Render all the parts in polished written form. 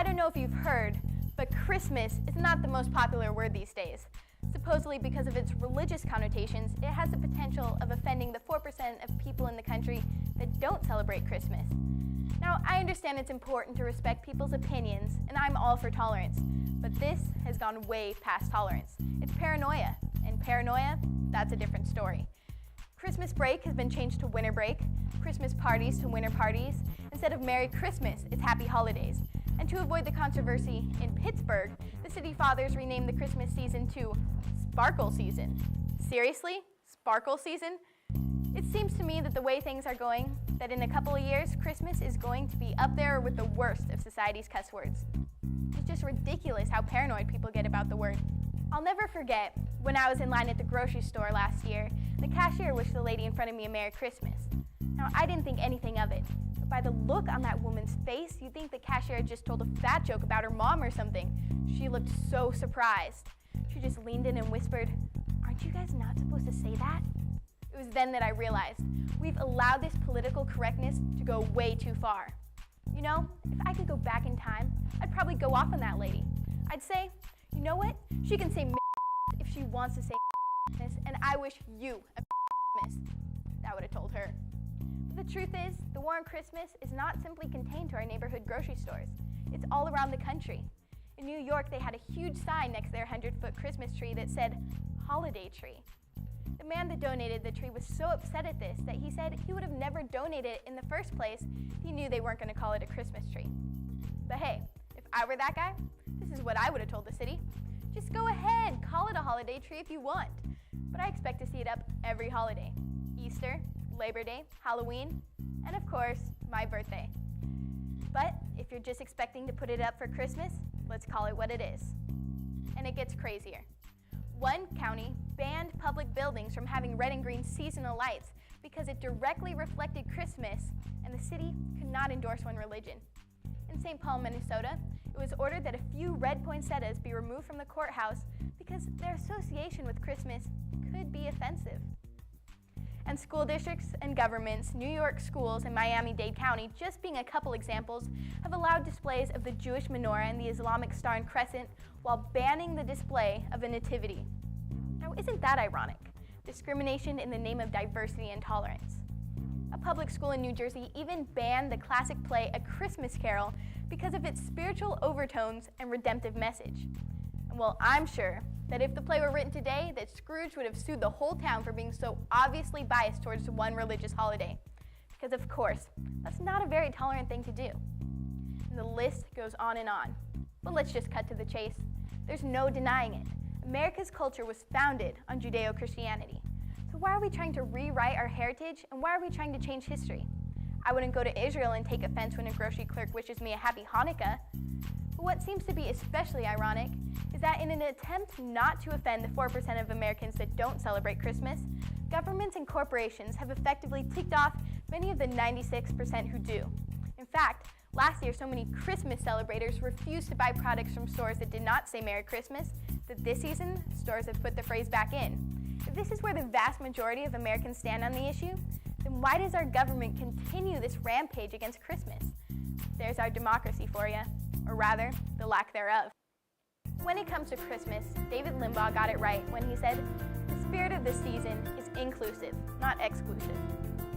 I don't know if you've heard, but Christmas is not the most popular word these days. Supposedly because of its religious connotations, it has the potential of offending the 4% of people in the country that don't celebrate Christmas. Now, I understand it's important to respect people's opinions, and I'm all for tolerance, but this has gone way past tolerance. It's paranoia, and paranoia, that's a different story. Christmas break has been changed to winter break, Christmas parties to winter parties. Instead of Merry Christmas, it's Happy Holidays. And to avoid the controversy in Pittsburgh, the city fathers renamed the Christmas season to Sparkle Season. Seriously? Sparkle Season? It seems to me that the way things are going, that in a couple of years, Christmas is going to be up there with the worst of society's cuss words. It's just ridiculous how paranoid people get about the word. I'll never forget when I was in line at the grocery store last year, the cashier wished the lady in front of me a Merry Christmas. Now, I didn't think anything of it, but by the look on that woman's face, you'd think the cashier had just told a fat joke about her mom or something. She looked so surprised. She just leaned in and whispered, "Aren't you guys not supposed to say that?" It was then that I realized we've allowed this political correctness to go way too far. You know, if I could go back in time, I'd probably go off on that lady. I'd say, you know what? She can say if she wants to say and I wish you a Christmas. That would have told her. But the truth is, the war on Christmas is not simply contained to our neighborhood grocery stores. It's all around the country. In New York, they had a huge sign next to their 100-foot Christmas tree that said, "Holiday Tree." The man that donated the tree was so upset at this that he said he would have never donated it in the first place if he knew they weren't going to call it a Christmas tree. But hey, if I were that guy, this is what I would have told the city. Just go ahead, call it a holiday tree if you want. But I expect to see it up every holiday. Easter, Labor Day, Halloween, and of course, my birthday. But if you're just expecting to put it up for Christmas, let's call it what it is. And it gets crazier. One county banned public buildings from having red and green seasonal lights because it directly reflected Christmas, and the city could not endorse one religion. In St. Paul, Minnesota, it was ordered that a few red poinsettias be removed from the courthouse because their association with Christmas could be offensive. And school districts and governments, New York schools, and Miami-Dade County, just being a couple examples, have allowed displays of the Jewish menorah and the Islamic star and crescent while banning the display of a nativity. Now, isn't that ironic? Discrimination in the name of diversity and tolerance. A public school in New Jersey even banned the classic play A Christmas Carol because of its spiritual overtones and redemptive message. And well, I'm sure that if the play were written today, that Scrooge would have sued the whole town for being so obviously biased towards one religious holiday. Because of course, that's not a very tolerant thing to do. And the list goes on and on. But let's just cut to the chase. There's no denying it. America's culture was founded on Judeo-Christianity. So why are we trying to rewrite our heritage, and why are we trying to change history? I wouldn't go to Israel and take offense when a grocery clerk wishes me a happy Hanukkah. But what seems to be especially ironic is that in an attempt not to offend the 4% of Americans that don't celebrate Christmas, governments and corporations have effectively ticked off many of the 96% who do. In fact, last year so many Christmas celebrators refused to buy products from stores that did not say Merry Christmas that this season, stores have put the phrase back in. If this is where the vast majority of Americans stand on the issue, then why does our government continue this rampage against Christmas? There's our democracy for you, or rather, the lack thereof. When it comes to Christmas, David Limbaugh got it right when he said, "The spirit of this season is inclusive, not exclusive.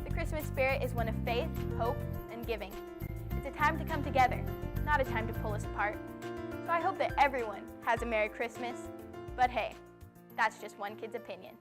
The Christmas spirit is one of faith, hope, and giving. It's a time to come together, not a time to pull us apart." So I hope that everyone has a Merry Christmas, but hey, that's just one kid's opinion.